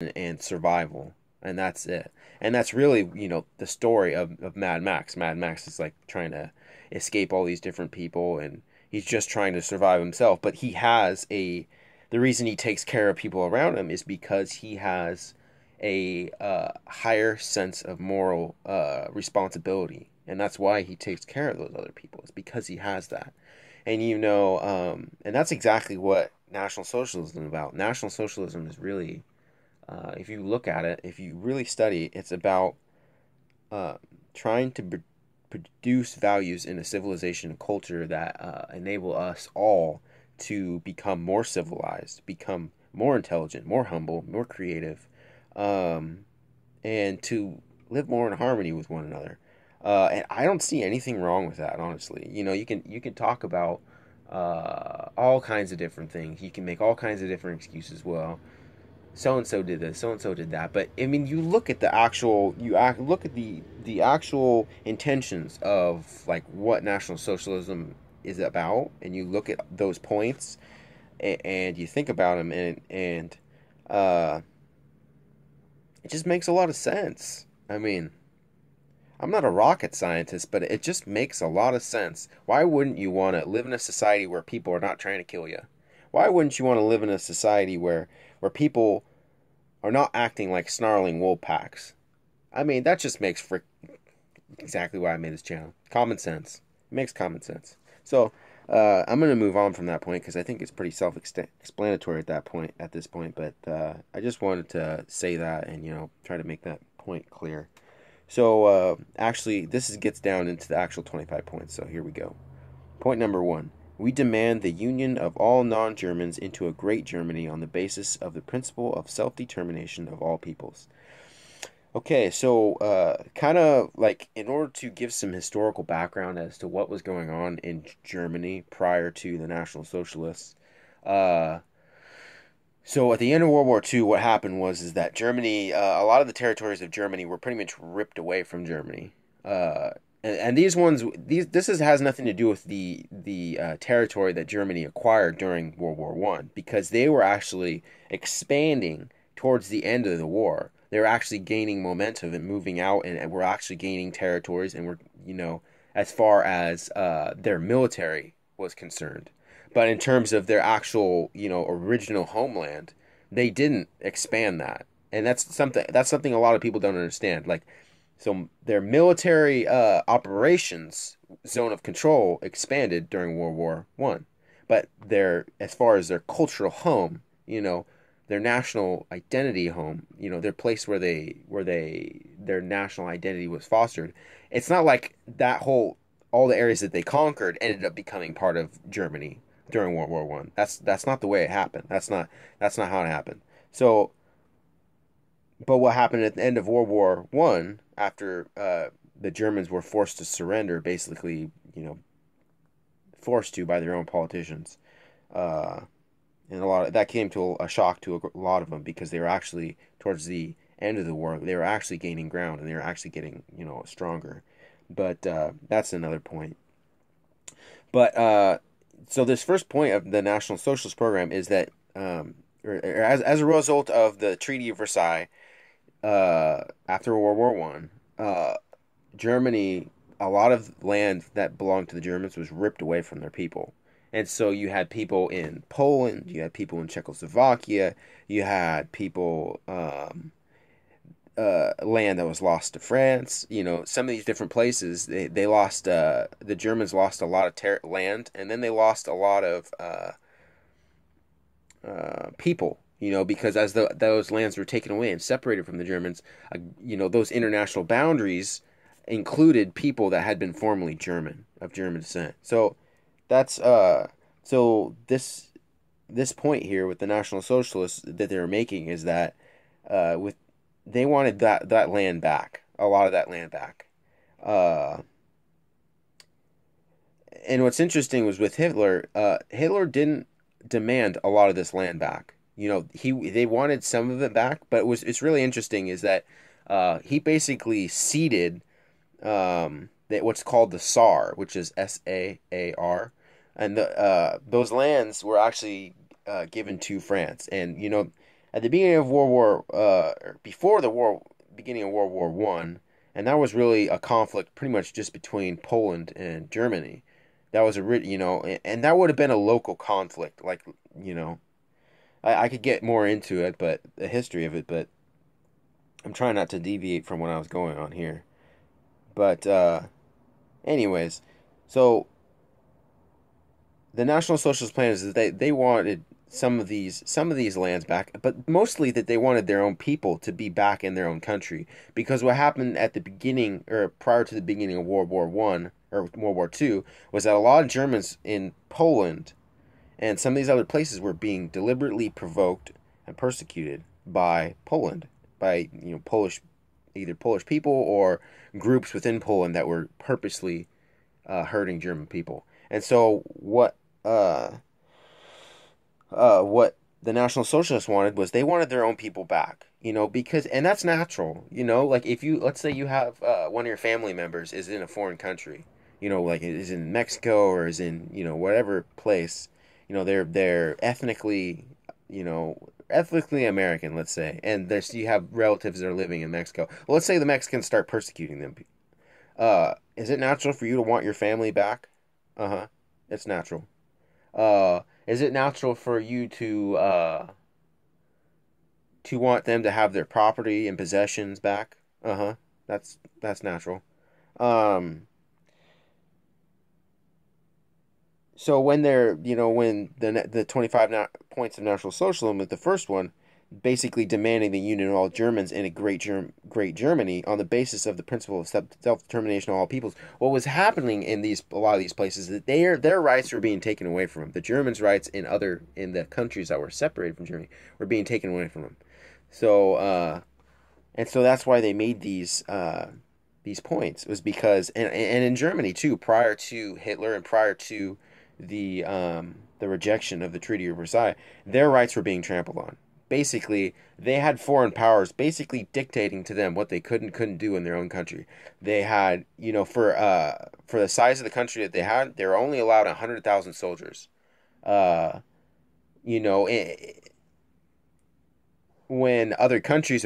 and survival, and that's it. And that's really, the story of Mad Max. Mad Max is like trying to escape all these different people, and he's just trying to survive himself. But the reason he takes care of people around him is because he has a higher sense of moral responsibility, and that's why he takes care of those other people. It's because he has that, and and that's exactly what National Socialism is about. National Socialism is really, if you look at it, if you really study, it's about uh, trying to produce values in a civilization and culture that enable us all to become more civilized, become more intelligent, more humble, more creative, um, and to live more in harmony with one another. And I don't see anything wrong with that, honestly. You can talk about all kinds of different things. You can make all kinds of different excuses. Well, so and so did this, so and so did that. But I mean, you look at look at the actual intentions of like what National Socialism is about, and you look at those points, and you think about them, and uh, it just makes a lot of sense. I mean, I'm not a rocket scientist, but it just makes a lot of sense. Why wouldn't you want to live in a society where people are not trying to kill you? Why wouldn't you want to live in a society where people are not acting like snarling wolf packs? I mean, that just makes for exactly why I made this channel. Common sense. It makes common sense. So, I'm gonna move on from that point because I think it's pretty self-explanatory at this point. But I just wanted to say that and try to make that point clear. So, actually, gets down into the actual 25 points. So here we go. Point number one. We demand the union of all non-Germans into a great Germany on the basis of the principle of self-determination of all peoples. Okay, so kind of like in order to give some historical background as to what was going on in Germany prior to the National Socialists. Uh, so at the end of World War II, what happened was that Germany, a lot of the territories of Germany were pretty much ripped away from Germany. And has nothing to do with the territory that Germany acquired during World War One because they were actually expanding towards the end of the war. They were actually gaining momentum and moving out, and were actually gaining territories, and were as far as their military was concerned. But in terms of their actual original homeland, they didn't expand that, and that's something a lot of people don't understand. Like so their military operations zone of control expanded during World War One, but as far as their cultural home, their national identity home, their place where their national identity was fostered. It's not like all the areas that they conquered ended up becoming part of Germany during World War One. That's not the way it happened. That's not how it happened. So but what happened at the end of World War One, after the Germans were forced to surrender, basically, forced to by their own politicians, uh, and a lot of that came to a shock to a lot of them because they were actually towards the end of the war, they were actually gaining ground and they were actually getting stronger. But that's another point. But so this first point of the National Socialist Program is that or as a result of the Treaty of Versailles after World War One, Germany, a lot of land that belonged to the Germans was ripped away from their people. And so you had people in Poland, you had people in Czechoslovakia, you had people, land that was lost to France. Some of these different places, they lost, the Germans lost a lot of land, and then they lost a lot of people, because as those lands were taken away and separated from the Germans, those international boundaries included people that had been formerly German, of German descent. So that's so this point here with the National Socialists that they were making is that with they wanted that land back, a lot of that land back. Uh, and what's interesting was with Hitler, Hitler didn't demand a lot of this land back. They wanted some of it back, but it's really interesting is that he basically ceded what's called the SAR, which is SAAR, and those lands were actually given to France. And at the beginning of World War, before the war, beginning of World War One, and that was really a conflict, pretty much just between Poland and Germany. That was and that would have been a local conflict, like you know, I could get more into it, but the history of it, but I'm trying not to deviate from what I was going on here. But anyways, so the National Socialist Plan is that they wanted some of these lands back, but mostly that they wanted their own people to be back in their own country. Because what happened at the beginning or prior to the beginning of World War One or World War Two was that a lot of Germans in Poland and some of these other places were being deliberately provoked and persecuted by Poland, by Polish, either Polish people or groups within Poland that were purposely hurting German people. And so what the National Socialists wanted was they wanted their own people back, because and that's natural, like if you let's say you have one of your family members is in a foreign country, like is in Mexico or is in whatever place, they're you know ethnically American, let's say, and there's you have relatives that are living in Mexico. Well, let's say the Mexicans start persecuting them. Is it natural for you to want your family back? Uh-huh. It's natural. Is it natural for you to want them to have their property and possessions back? Uh-huh. That's natural. Um, so when the 25 points of National Socialism, with the first one, basically demanding the union of all Germans in a great Germany on the basis of the principle of self-determination of all peoples. What was happening in a lot of these places is that their rights were being taken away from them. The Germans' rights in the countries that were separated from Germany were being taken away from them. So and so that's why they made these points. It was because and in Germany too, prior to Hitler and prior to the rejection of the Treaty of Versailles, their rights were being trampled on. Basically, they had foreign powers basically dictating to them what they couldn't do in their own country. They had, for the size of the country that they had, they were only allowed 100,000 soldiers. Uh, you know, when other countries